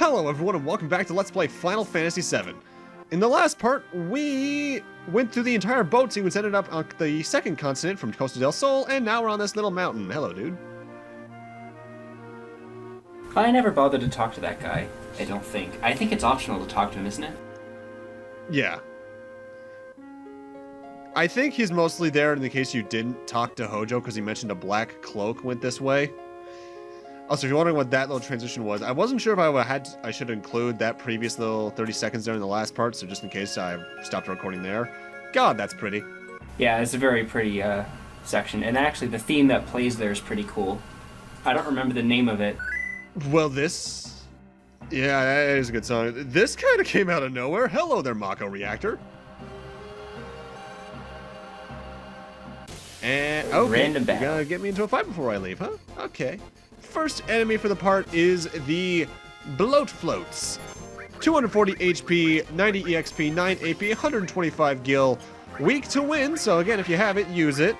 Hello everyone and welcome back to Let's Play Final Fantasy VII. In the last part, we went through the entire boat sequence, ended up on the second continent from Costa del Sol, and now we're on this little mountain. Hello, dude. I never bothered to talk to that guy, I don't think. I think it's optional to talk to him, isn't it? Yeah. I think he's mostly there in the case you didn't talk to Hojo, because he mentioned a black cloak went this way. Also, if you're wondering what that little transition was, I wasn't sure if I should include that previous little 30 seconds there in the last part, so just in case I stopped recording there. God, that's pretty. Yeah, it's a very pretty section, and actually the theme that plays there is pretty cool. I don't remember the name of it. Well, this... Yeah, that is a good song. This kind of came out of nowhere. Hello there, Mako Reactor. And, okay, Random battle. You're gonna get me into a fight before I leave, huh? Okay. First enemy for the part is the Bloat Floats. 240 HP, 90 EXP, 9 AP, 125 gil. Weak to wind, so again, if you have it, use it.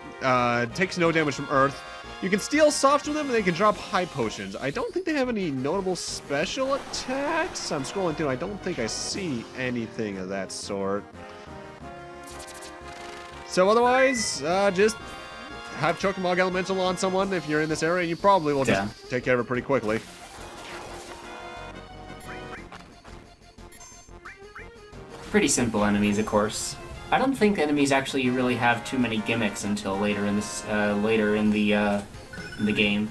Takes no damage from Earth. You can steal softs from them, and they can drop high potions. I don't think they have any notable special attacks. I'm scrolling through, I don't think I see anything of that sort. So otherwise, just have Chocobo Elemental on someone if you're in this area, and you probably will just take care of it pretty quickly. Pretty simple enemies, of course. I don't think enemies actually really have too many gimmicks until later in this, in the game.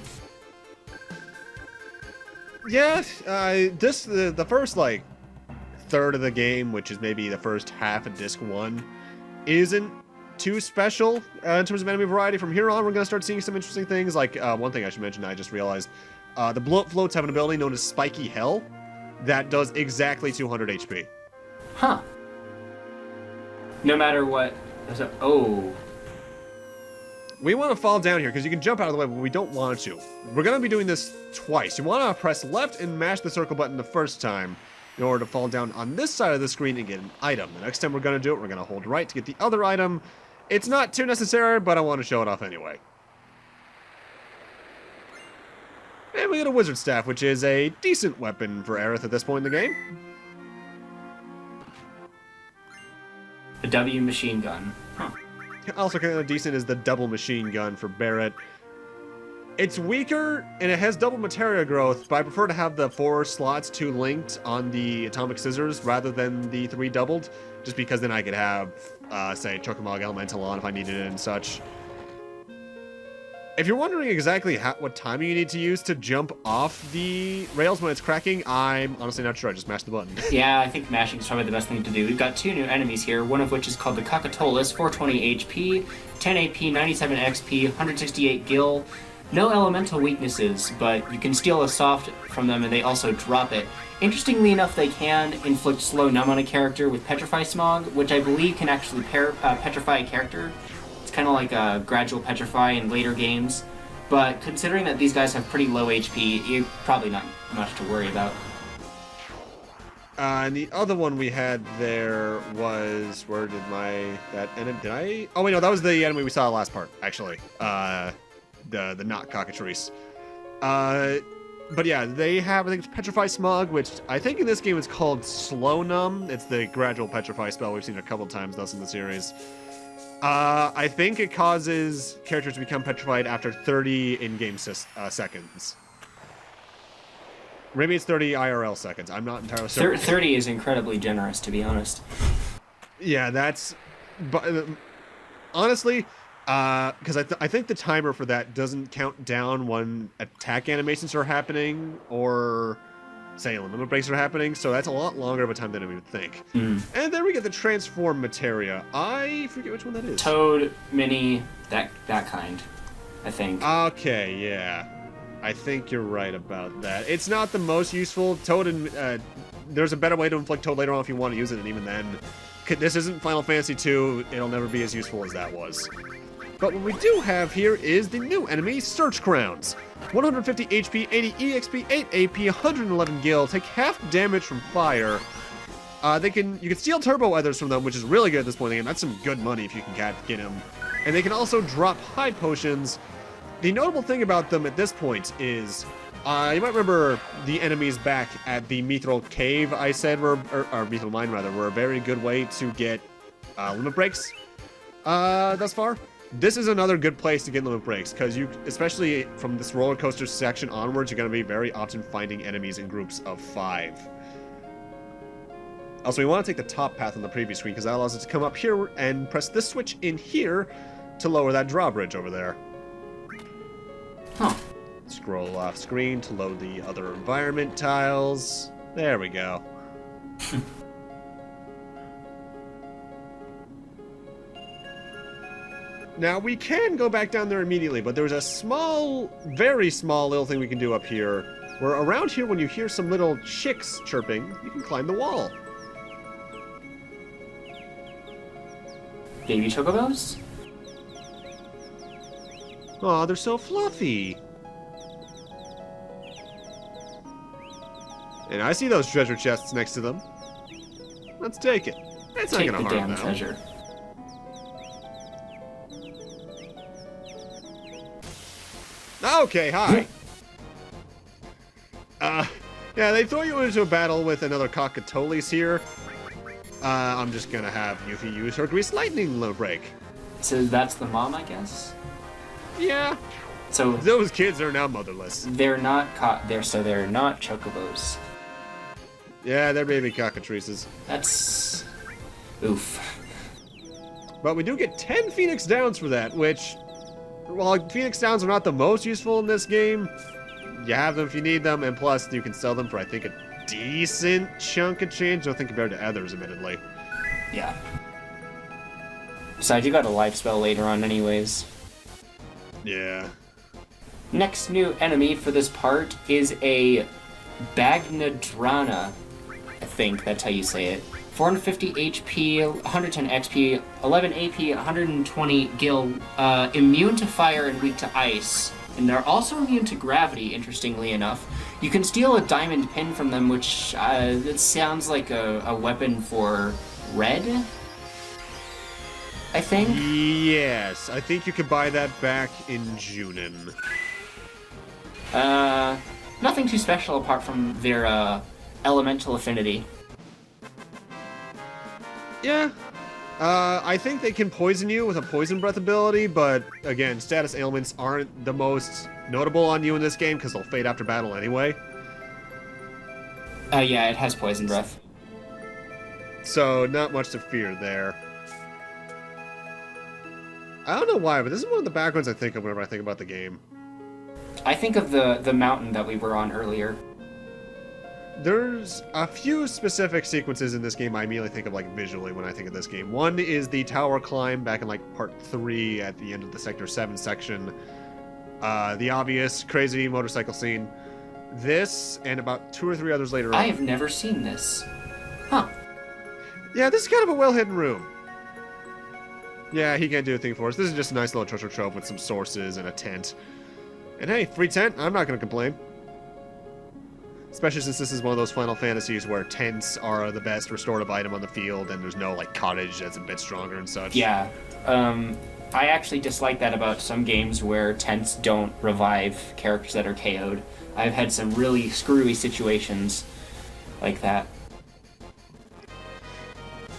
Yeah, the first like third of the game, which is maybe the first half of Disc 1, isn't too special in terms of enemy variety. From here on, we're going to start seeing some interesting things. Like, one thing I should mention, I just realized, the Bloat Floats have an ability known as Spiky Hell that does exactly 200 HP. Huh. No matter what... Oh. We want to fall down here, because you can jump out of the way, but we don't want to. We're going to be doing this twice. You want to press left and mash the circle button the first time in order to fall down on this side of the screen and get an item. The next time we're going to do it, we're going to hold right to get the other item. It's not too necessary, but I want to show it off anyway. And we get a Wizard Staff, which is a decent weapon for Aerith at this point in the game. A W machine gun. Huh. Also kind of decent is the double machine gun for Barret. It's weaker, and it has double materia growth, but I prefer to have the 4 slots 2 linked on the atomic scissors rather than the 3 doubled, just because then I could have, say, Chocobo Elemental on if I needed it and such. If you're wondering exactly what timing you need to use to jump off the rails when it's cracking, I'm honestly not sure. I just mash the button. Yeah, I think mashing is probably the best thing to do. We've got 2 new enemies here, one of which is called the Cockatolus, 420 HP, 10 AP, 97 XP, 168 gil. No elemental weaknesses, but you can steal a soft from them and they also drop it. Interestingly enough, they can inflict slow numb on a character with Petrify Smog, which I believe can actually petrify a character. It's kind of like a gradual petrify in later games, but considering that these guys have pretty low HP, you're probably not much to worry about. And the other one we had there was... Where did that enemy... Did I... Oh, wait, no, that was the enemy we saw in the last part, actually. The not cockatrice. But yeah, they have, I think it's Petrify Smog, which I think in this game is called Slow Numb. It's the gradual petrify spell we've seen a couple times thus in the series. I think it causes characters to become petrified after 30 in-game seconds. Maybe it's 30 IRL seconds. I'm not entirely certain. 30 is incredibly generous, to be honest. Yeah, that's... But, honestly... because I think the timer for that doesn't count down when attack animations are happening or, say, limit breaks are happening, so that's a lot longer of a time than we would think. And then we get the transform materia. I forget which one that is. Toad, Mini, that kind, I think. Okay, yeah. I think you're right about that. It's not the most useful. Toad and there's a better way to inflict Toad later on if you want to use it, and even then, this isn't Final Fantasy II. It'll never be as useful as that was. But what we do have here is the new enemy, Search Crowns. 150 HP, 80 EXP, 8 AP, 111 gil, take half damage from fire. You can steal turbo weathers from them, which is really good at this point in the game. That's some good money if you can get them. And they can also drop high potions. The notable thing about them at this point is You might remember the enemies back at the Mithril Cave, I said, or Mithril Mine, rather, were a very good way to get limit breaks thus far. This is another good place to get limit breaks, because you, especially from this roller coaster section onwards, you're going to be very often finding enemies in groups of 5. Also, we want to take the top path on the previous screen, because that allows us to come up here and press this switch in here to lower that drawbridge over there. Huh. Scroll off screen to load the other environment tiles. There we go. Now, we can go back down there immediately, but there's a small, very small little thing we can do up here, where around here, when you hear some little chicks chirping, you can climb the wall. Baby chocobos? Aw, they're so fluffy. And I see those treasure chests next to them. Let's take it. It's not Take gonna the harm damn them. treasure. Okay, hi. Yeah, they throw you into a battle with another Cockatolis here. I'm just gonna have Yuffie use her Grease Lightning low break. So that's the mom, I guess? Yeah, So those kids are now motherless. they're not they're not chocobos. Yeah, they're baby cockatrices. That's oof. But we do get 10 Phoenix Downs for that, which, while Phoenix Downs are not the most useful in this game, you have them if you need them, and plus you can sell them for, I think, a decent chunk of change, I think, compared to others, admittedly. Yeah. Besides, you got a life spell later on anyways. Yeah. Next new enemy for this part is a Bagnadrana. I think that's how you say it. 450 HP, 110 XP, 11 AP, 120 gil, immune to fire and weak to ice. And they're also immune to gravity, interestingly enough. You can steal a diamond pin from them, which it sounds like a weapon for red, I think. Yes, I think you could buy that back in Junin. Nothing too special apart from their elemental affinity. Yeah. I think they can poison you with a poison breath ability, but again, status ailments aren't the most notable on you in this game because they'll fade after battle anyway. Yeah, it has poison breath. So, not much to fear there. I don't know why, but this is one of the backgrounds I think of whenever I think about the game. I think of the mountain that we were on earlier. There's a few specific sequences in this game I immediately think of, like, visually when I think of this game. One is the tower climb back in, like, part 3 at the end of the Sector 7 section. The obvious crazy motorcycle scene. This, and about 2 or 3 others later I on. have never seen this. Huh. Yeah, this is kind of a well-hidden room. Yeah, he can't do a thing for us. This is just a nice little treasure trove with some sources and a tent. And hey, free tent, I'm not going to complain. Especially since this is one of those Final Fantasies where tents are the best restorative item on the field, and there's no, like, cottage that's a bit stronger and such. Yeah. I actually dislike that about some games where tents don't revive characters that are KO'd. I've had some really screwy situations like that.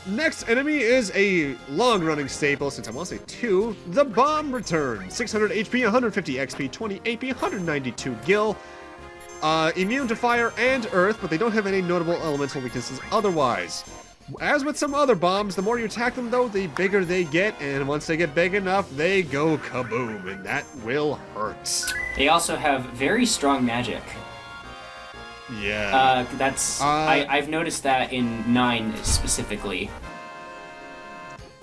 Next enemy is a long-running staple, since I want to say 2, the Bomb Return. 600 HP, 150 XP, 20 AP, 192 gil. Immune to fire and earth, but they don't have any notable elemental weaknesses otherwise. As with some other bombs, the more you attack them, though, the bigger they get, and once they get big enough, they go kaboom, and that will hurt. They also have very strong magic. Yeah. I've noticed that in 9 specifically.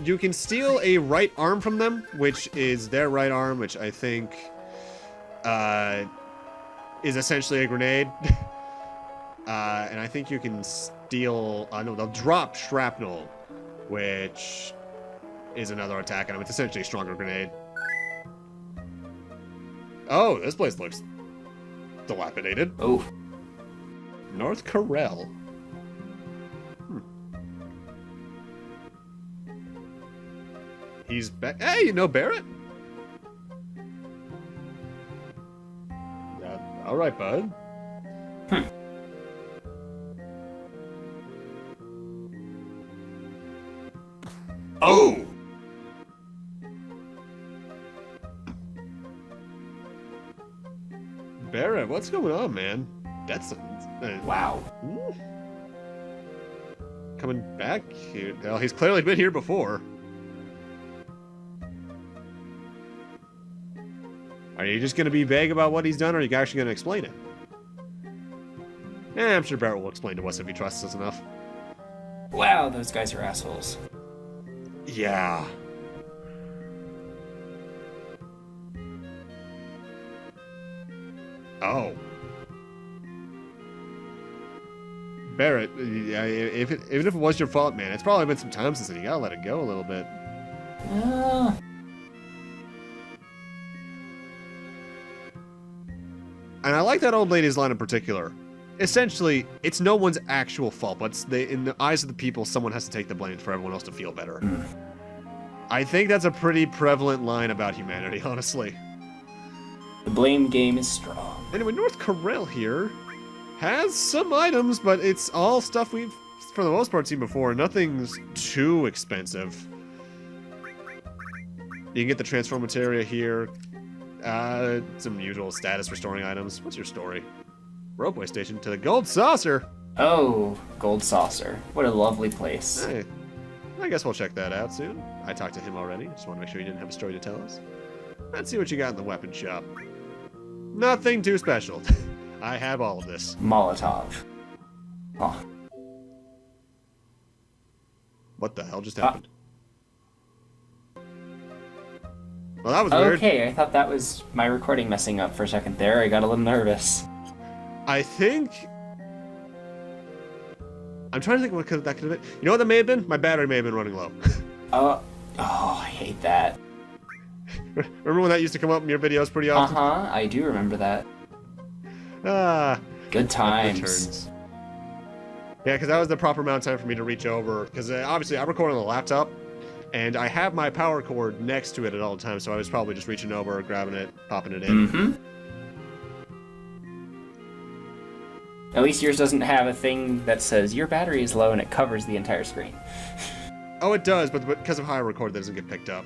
You can steal a right arm from them, which is their right arm, which I think is essentially a grenade. And I think you can steal... no, they'll drop shrapnel, which is another attack item. It's essentially a stronger grenade. Oh, this place looks dilapidated. Oh. North Corel. He's back. Hey, you know Barrett? Yeah, right, bud. Oh! Barrett, what's going on, man? That's Wow. Coming back here. Well, he's clearly been here before. Are you just going to be vague about what he's done, or are you actually going to explain it? I'm sure Barrett will explain to us if he trusts us enough. Wow, those guys are assholes. Yeah. Oh. Barrett, even if it was your fault, man, it's probably been some time since then. You gotta let it go a little bit. And I like that old lady's line in particular. Essentially, it's no one's actual fault, but in the eyes of the people, someone has to take the blame for everyone else to feel better. I think that's a pretty prevalent line about humanity, honestly. The blame game is strong. Anyway, North Corel here has some items, but it's all stuff we've, for the most part, seen before. Nothing's too expensive. You can get the transform materia here. Some usual status restoring items. What's your story? Ropeway station to the Gold Saucer. Oh, Gold Saucer. What a lovely place. Hey, I guess we'll check that out soon. I talked to him already. Just want to make sure he didn't have a story to tell us. Let's see what you got in the weapon shop. Nothing too special. I have all of this. Molotov. Oh. What the hell just happened? Well, that was weird. Okay, I thought that was my recording messing up for a second there. I got a little nervous. I think... I'm trying to think what that could have been. You know what that may have been? My battery may have been running low. Oh, I hate that. Remember when that used to come up in your videos pretty often? Uh-huh, I do remember that. Good times. Yeah, because that was the proper amount of time for me to reach over. Because obviously I record on the laptop, and I have my power cord next to it at all times, so I was probably just reaching over, grabbing it, popping it in. Mm-hmm. At least yours doesn't have a thing that says your battery is low and it covers the entire screen. Oh, it does, but because of how I record, that doesn't get picked up.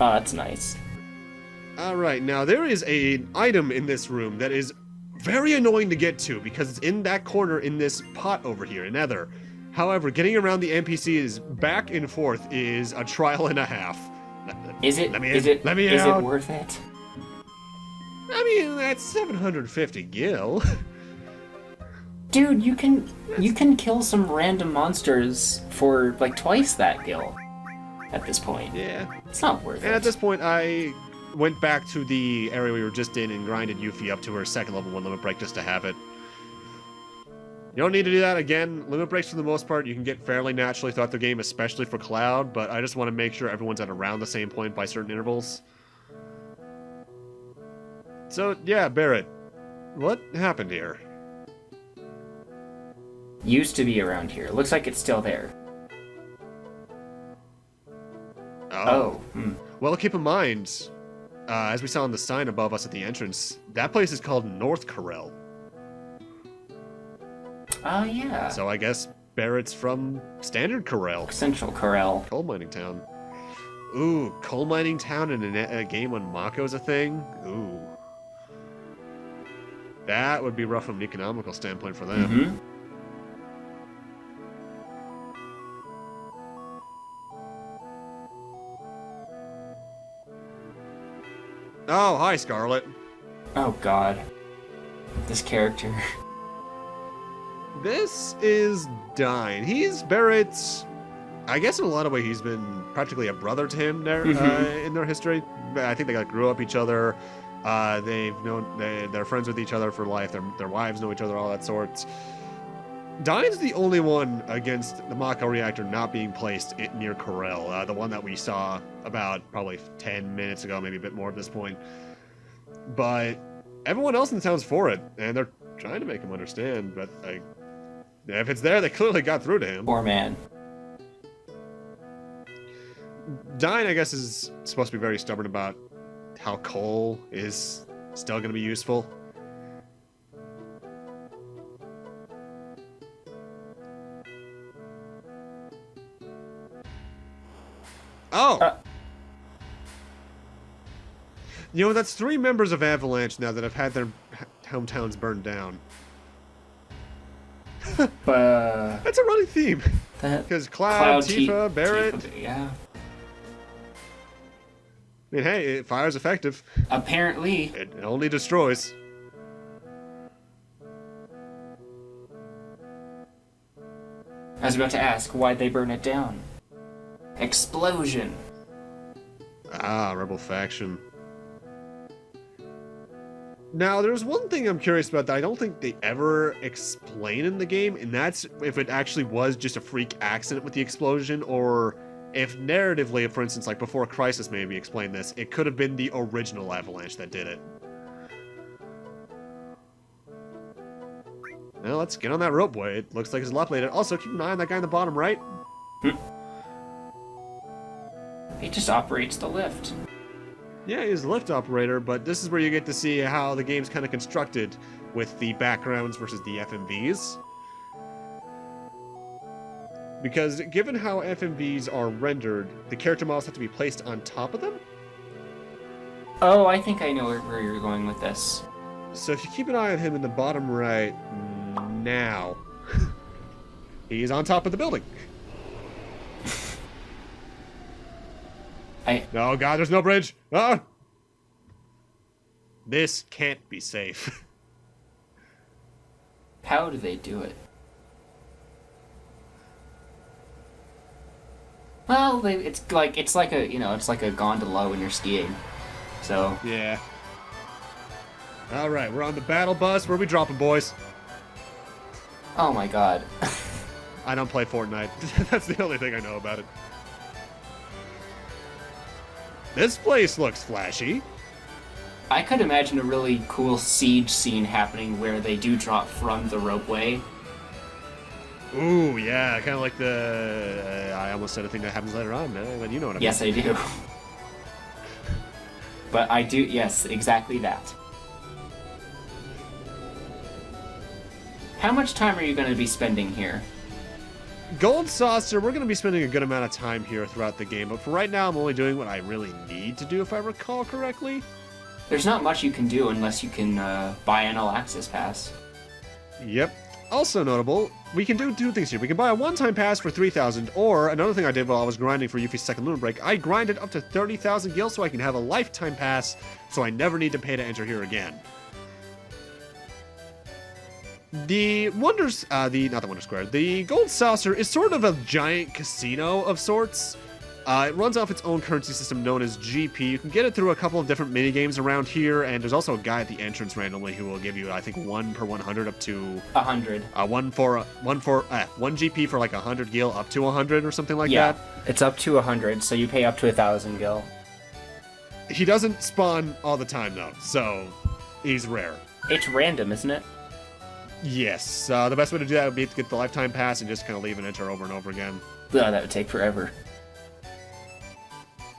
Oh, that's nice. Alright, now there is an item in this room that is very annoying to get to because it's in that corner in this pot over here, in Nether. However, getting around the NPCs back and forth is a trial and a half. Is it worth it? I mean, that's 750 gil. Dude, you can kill some random monsters for like twice that gil at this point. Yeah. It's not worth it. And at this point, I went back to the area we were just in and grinded Yuffie up to her second level 1 limit break just to have it. You don't need to do that again. Limit breaks, for the most part, you can get fairly naturally throughout the game, especially for Cloud, but I just want to make sure everyone's at around the same point by certain intervals. So, yeah, Barrett, what happened here? Used to be around here. Looks like it's still there. Oh. Well, keep in mind, as we saw on the sign above us at the entrance, that place is called North Corel. Oh, yeah. So I guess Barrett's from Standard Corel. Central Corel. Coal mining town. Ooh, coal mining town in a game when Mako's a thing? Ooh. That would be rough from an economical standpoint for them. Mm-hmm. Oh, hi, Scarlet. Oh, God. This character. This is Dine. He's Barrett's... I guess in a lot of ways he's been practically a brother to him there in their history. I think they grew up each other. They're friends with each other for life. Their wives know each other, all that sorts. Dine's the only one against the Mako reactor not being placed near Corel, the one that we saw about probably 10 minutes ago, maybe a bit more at this point. But everyone else in the town's for it, and they're trying to make him understand, but if it's there, they clearly got through to him. Poor man. Dine, I guess, is supposed to be very stubborn about how coal is still going to be useful. Oh! You know, that's 3 members of Avalanche now that have had their hometowns burned down. That's a running theme. Because Cloud, Tifa, Barrett. Tifa, yeah. I mean, hey, fire's effective. Apparently. It only destroys. I was about to ask, why'd they burn it down? Explosion. Ah, Rebel faction. Now, there's one thing I'm curious about that I don't think they ever explain in the game, and that's if it actually was just a freak accident with the explosion, or if narratively, for instance, like before Crisis maybe explained this, it could have been the original Avalanche that did it. Well, let's get on that rope, boy. It looks like it's left-lated. Also, keep an eye on that guy in the bottom right. He just operates the lift. Yeah, he's the lift operator, but this is where you get to see how the game's kind of constructed with the backgrounds versus the FMVs. Because given how FMVs are rendered, the character models have to be placed on top of them. Oh, I think I know where you're going with this. So if you keep an eye on him in the bottom right now, he's on top of the building. Oh god, there's no bridge! Ah! This can't be safe. How do they do it? Well, it's like a gondola when you're skiing. So yeah. All right, we're on the battle bus. Where are we dropping, boys? Oh my god. I don't play Fortnite. That's the only thing I know about it. This place looks flashy. I could imagine a really cool siege scene happening where they do drop from the ropeway. Ooh, yeah, kind of like the... I almost said a thing that happens later on, but you know what I mean. Yes, I do. But I do, yes, exactly that. How much time are you going to be spending here? Gold Saucer, we're going to be spending a good amount of time here throughout the game, but for right now I'm only doing what I really need to do, if I recall correctly. There's not much you can do unless you can buy an all-access pass. Yep. Also notable, we can do 2 things here. We can buy a one-time pass for 3,000, or another thing I did while I was grinding for Yuffie's second lunar break, I grinded up to 30,000 gil so I can have a lifetime pass, so I never need to pay to enter here again. The Wonders, not the Wonder Square, the Gold Saucer is sort of a giant casino of sorts. It runs off its own currency system known as GP. You can get it through a couple of different mini-games around here, and there's also a guy at the entrance randomly who will give you, I think, 1 per 100 up to... 100. 1 GP for like 100 gil up to 100 or something like that. Yeah, it's up to 100, so you pay up to 1,000 gil. He doesn't spawn all the time, though, so he's rare. It's random, isn't it? Yes. The best way to do that would be to get the lifetime pass and just kind of leave and enter over and over again. Oh, that would take forever.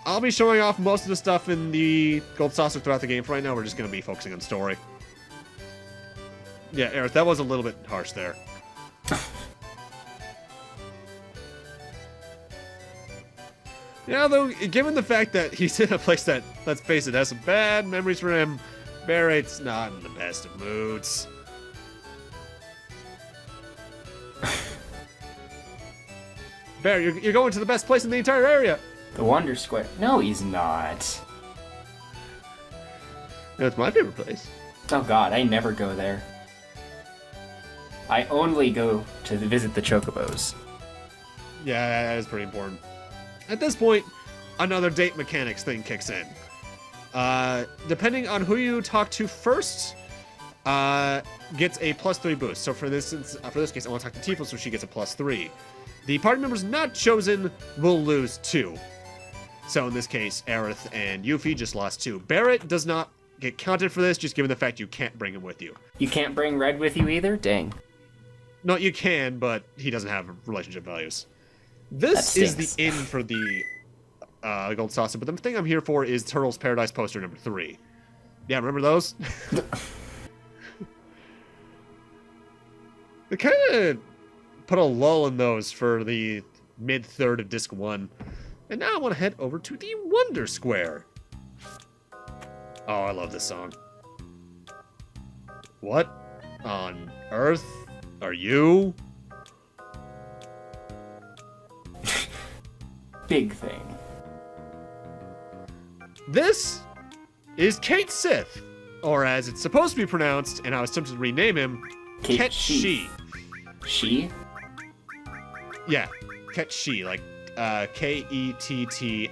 I'll be showing off most of the stuff in the Gold Saucer throughout the game. For right now, we're just going to be focusing on story. Yeah, Aerith, that was a little bit harsh there. Yeah, though, given the fact that he's in a place that, let's face it, has some bad memories for him, Barrett's not in the best of moods. Bear, you're going to the best place in the entire area. The Wonder Square. No, he's not. That's my favorite place. Oh god, I never go there. I only go to visit the Chocobos. Yeah, that is pretty important. At this point, another date mechanics thing kicks in. Depending on who you talk to first, gets a +3 boost. So for this case, I want to talk to Tifa, so she gets a +3. The party members not chosen will lose 2. So in this case, Aerith and Yuffie just lost 2. Barrett does not get counted for this, just given the fact you can't bring him with you. You can't bring Red with you either? Dang. No, you can, but he doesn't have relationship values. This is the end for the Gold Saucer, but the thing I'm here for is Turtle's Paradise poster number 3. Yeah, remember those? They kind of put a lull in those for the mid-third of Disc 1. And now I want to head over to the Wonder Square. Oh, I love this song. What on earth are you? Big thing. This is Kate Sith, or as it's supposed to be pronounced, and I was tempted to rename him, Ket Shi. She? Yeah, Ket Shi, like Kettshee.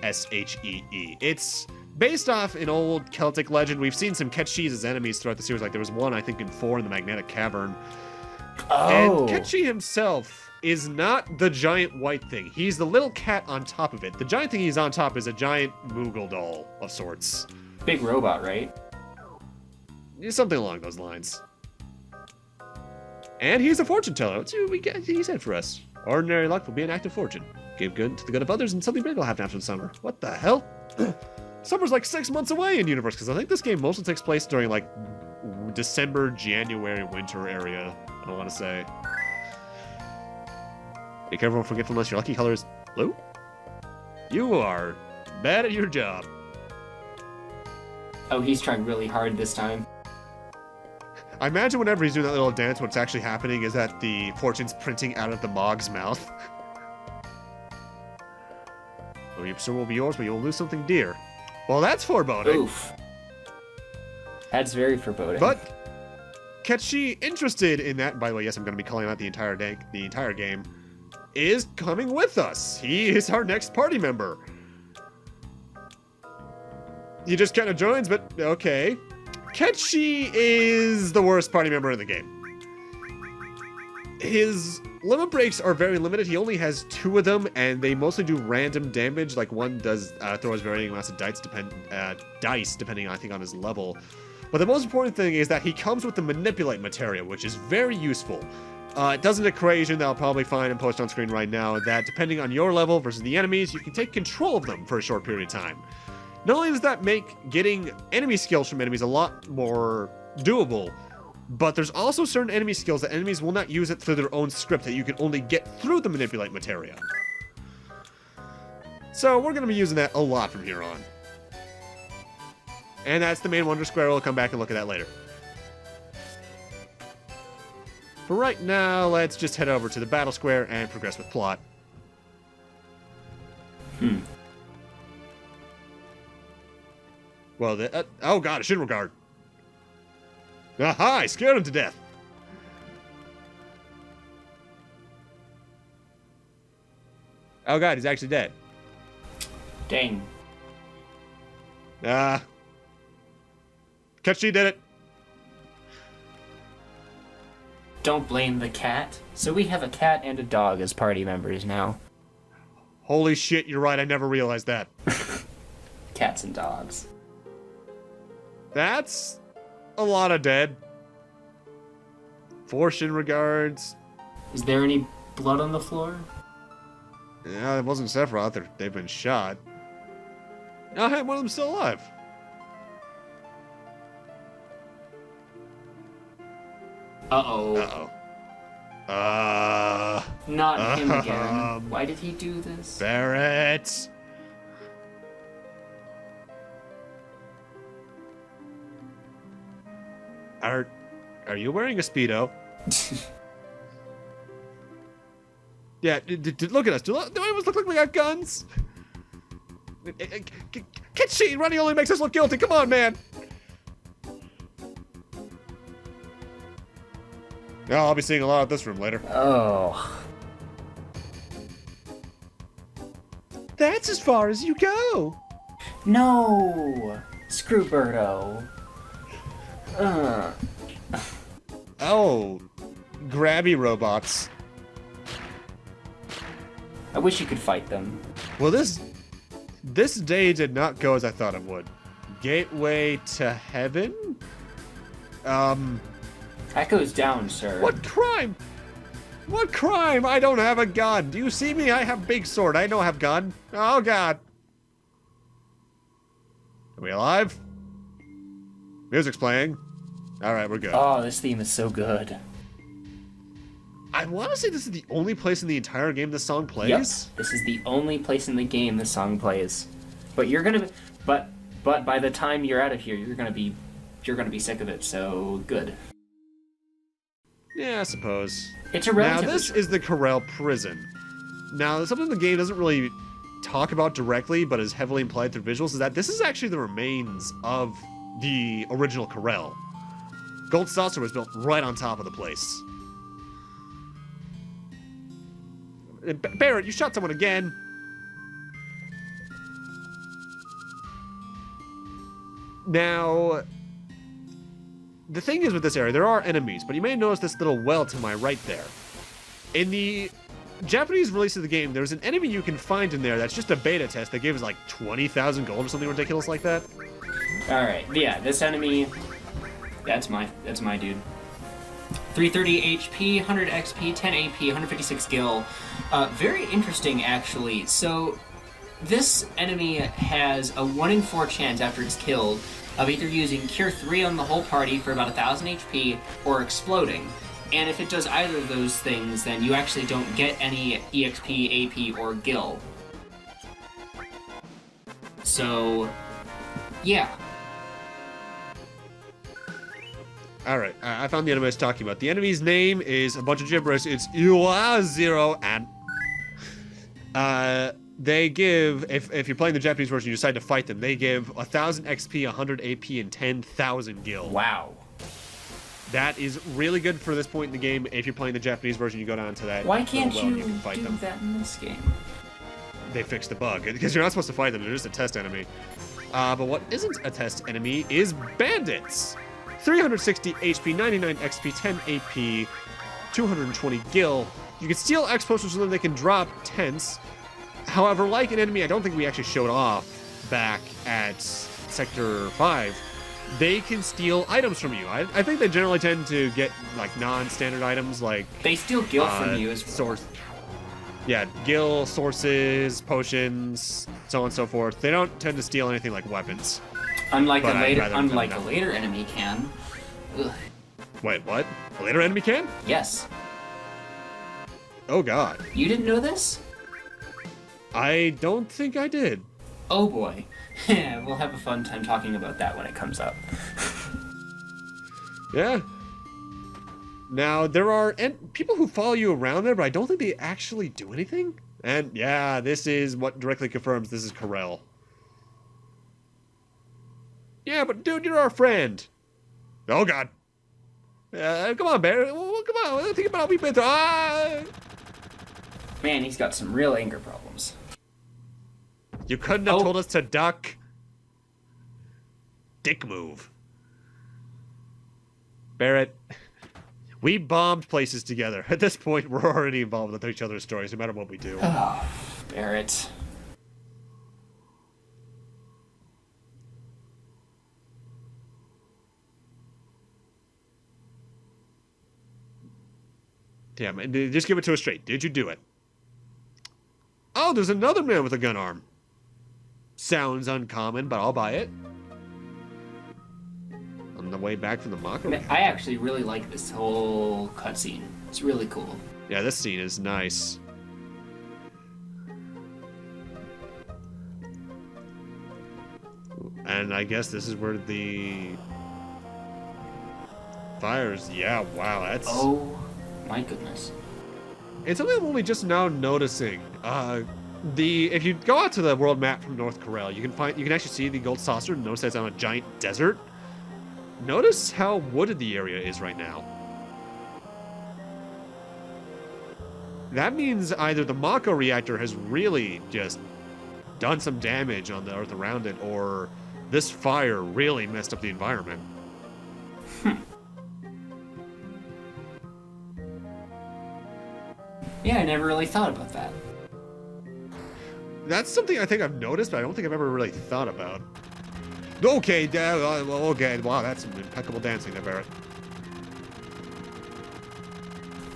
It's based off an old Celtic legend. We've seen some Ketshis as enemies throughout the series. Like there was one, I think, in 4 in the Magnetic Cavern. Oh. And Ketshi himself is not the giant white thing. He's the little cat on top of it. The giant thing he's on top is a giant Moogle doll of sorts. Big robot, right? Something along those lines. And he's a fortune teller. Let's see what he said for us. Ordinary luck will be an act of fortune. Give good to the good of others, and something big will happen after the summer. What the hell? Summer's like 6 months away in universe, because I think this game mostly takes place during like December, January, winter area. I want to say. Be careful of forgetfulness. Your lucky color is blue. You are bad at your job. Oh, he's trying really hard this time. I imagine whenever he's doing that little dance, what's actually happening is that the fortune's printing out of the Mog's mouth. So your pursuit will be yours, but you'll lose something dear. Well, that's foreboding. Oof. That's very foreboding. But Ketshi, interested in that, by the way, yes, I'm going to be calling out the entire game, is coming with us. He is our next party member. He just kind of joins, but okay. Ketshi is the worst party member in the game. His limit breaks are very limited. He only has 2 of them, and they mostly do random damage. Like one does throws varying amounts of dice, depending, I think, on his level. But the most important thing is that he comes with the manipulate materia, which is very useful. It does an equation that I'll probably find and post on screen right now that depending on your level versus the enemies, you can take control of them for a short period of time. Not only does that make getting enemy skills from enemies a lot more doable, but there's also certain enemy skills that enemies will not use it through their own script that you can only get through the manipulate materia. So we're going to be using that a lot from here on. And that's the main Wonder Square. We'll come back and look at that later. For right now, let's just head over to the Battle Square and progress with plot. Well, oh god, a Shinra guard. Aha, I scared him to death. Oh god, he's actually dead. Dang. Ketshi did it. Don't blame the cat. So we have a cat and a dog as party members now. Holy shit, you're right, I never realized that. Cats and dogs. That's a lot of dead. 4 Shinra guards. Is there any blood on the floor? Yeah, it wasn't Sephiroth. They've been shot. Oh, hey, one of them's still alive. Uh-oh. Uh-oh. Not him again. Why did he do this? Barrett. Are you wearing a Speedo? Yeah, look at us. Do any of us look like we got guns? Ketshi running only makes us look guilty. Come on, man. Yeah, I'll be seeing a lot of this room later. Oh. That's as far as you go. No. Screw Birdo. Oh, grabby robots. I wish you could fight them. Well, this day did not go as I thought it would. Gateway to heaven? That goes down, sir. What crime? What crime? I don't have a gun. Do you see me? I have big sword. I don't have gun. Oh, God. Are we alive? Music's playing. All right, we're good. Oh, this theme is so good. I want to say this is the only place in the entire game this song plays. Yep. This is the only place in the game this song plays. But you're gonna, but by the time you're out of here, you're gonna be sick of it. So good. Yeah, I suppose. It's a relatively Now this is the Corel prison. Now something the game doesn't really talk about directly, but is heavily implied through visuals, is that this is actually the remains of the original Corel. Gold Saucer was built right on top of the place. Barrett, you shot someone again. Now, the thing is with this area, there are enemies, but you may notice this little well to my right there. In the Japanese release of the game, there's an enemy you can find in there that's just a beta test that gives like 20,000 gold or something ridiculous like that. Alright, yeah, this enemy, that's my dude. 330 HP, 100 XP, 10 AP, 156 gil. Very interesting, actually. So, this enemy has a 1 in 4 chance after it's killed of either using Cure 3 on the whole party for about 1,000 HP or exploding. And if it does either of those things, then you actually don't get any EXP, AP, or gil. So, yeah. Alright, I found the enemy I was talking about. The enemy's name is a bunch of gibberish. It's Zero, and they give, if you're playing the Japanese version, you decide to fight them, they give 1,000 XP, 100 AP, and 10,000 gil. Wow. That is really good for this point in the game. If you're playing the Japanese version, you go down to that. Why can't well, you can fight do them. that in this game? They fixed the bug, because you're not supposed to fight them. They're just a test enemy. But what isn't a test enemy is bandits. 360 HP, 99 XP, 10 AP, 220 gil. You can steal X potions from them. They can drop tents. However, like an enemy I don't think we actually showed off back at Sector 5, they can steal items from you. I think they generally tend to get like non-standard items like... They steal gil from you as well. Source. Yeah, gil, sources, potions, so on and so forth. They don't tend to steal anything like weapons. Unlike But a I'd later, rather them unlike a not. later enemy can. Ugh. Wait, what? A later enemy can? Yes. Oh god. You didn't know this? I don't think I did. Oh boy. We'll have a fun time talking about that when it comes up. Yeah. Now, there are people who follow you around there, but I don't think they actually do anything. And yeah, this is what directly confirms this is Corel. Yeah, but dude, you're our friend. Oh god. Come on, Bear. Well, come on. Think about what we've been through. Ah! Man, he's got some real anger problems. You couldn't have told us to duck. Dick move. Barrett, we bombed places together. At this point, we're already involved with each other's stories, no matter what we do. Oh, Barrett. Damn, just give it to us straight. Did you do it? Oh, there's another man with a gun arm. Sounds uncommon, but I'll buy it. On the way back from the Mako. I actually really like this whole cutscene. It's really cool. Yeah, this scene is nice. And I guess this is where the fires. Yeah, wow, that's. Oh my goodness. It's something I'm only just now noticing. If you go out to the world map from North Corel, you can actually see the gold saucer and notice that it's on a giant desert. Notice how wooded the area is right now. That means either the Mako reactor has really just done some damage on the earth around it, or this fire really messed up the environment. Yeah, I never really thought about that. That's something I think I've noticed, but I don't think I've ever really thought about. Okay, okay, wow, that's some impeccable dancing there, Barrett.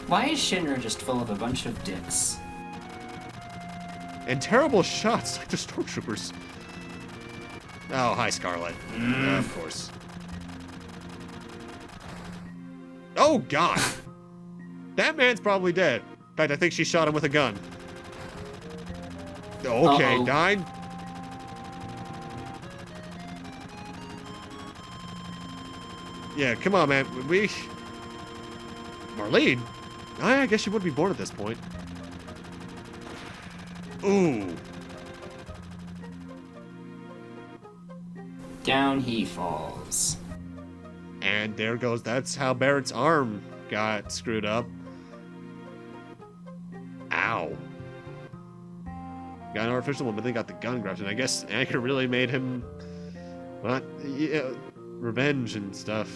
Why is Shinra just full of a bunch of dicks? And terrible shots, like the stormtroopers. Oh, hi, Scarlet. Of course. Oh, God. That man's probably dead. In fact, I think she shot him with a gun. Okay, Uh-oh. died. Yeah, come on, man. Marlene? I guess she would be born at this point. Ooh. Down he falls. And there goes. That's how Barrett's arm got screwed up. Ow. Got an artificial one, but they got the gun grabs, and I guess Anchor really made him, what? Yeah, revenge and stuff.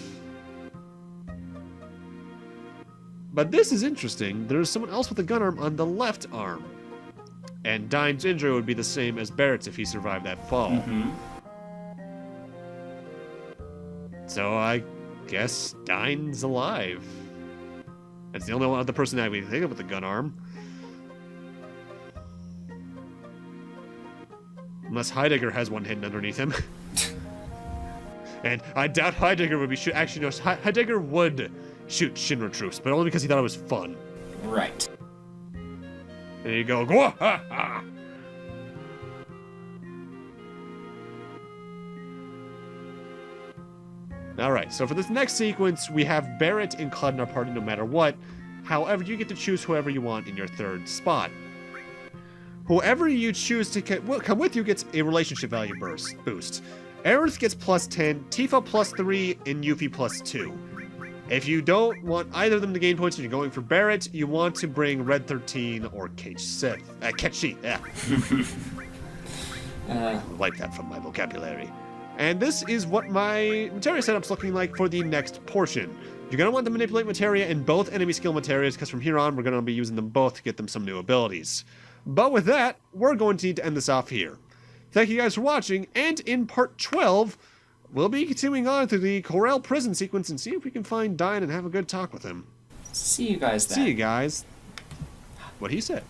But this is interesting. There's someone else with a gun arm on the left arm. And Dine's injury would be the same as Barrett's if he survived that fall. Mm-hmm. So I guess Dine's alive. That's the only one other person that we think of with a gun arm. Unless Heidegger has one hidden underneath him. And I doubt Heidegger would be actually, no, Heidegger would shoot Shinra troops, but only because he thought it was fun. Right. There you go. Gwa-ha-ha! Alright, so for this next sequence, we have Barrett included in our party no matter what. However, you get to choose whoever you want in your third spot. Whoever you choose to come with you gets a relationship value boost. Aerith gets +10, Tifa +3, and Yuffie +2. If you don't want either of them to gain points and you're going for Barrett, you want to bring Red 13 or Ketch Sheet. Yeah. Wipe that from my vocabulary. And this is what my materia setup's looking like for the next portion. You're going to want to manipulate materia in both enemy skill materias, because from here on, we're going to be using them both to get them some new abilities. But with that, we're going to need to end this off here. Thank you guys for watching, and in part 12, we'll be continuing on through the Corel prison sequence and see if we can find Dine and have a good talk with him. See you guys then. See you guys. What he said.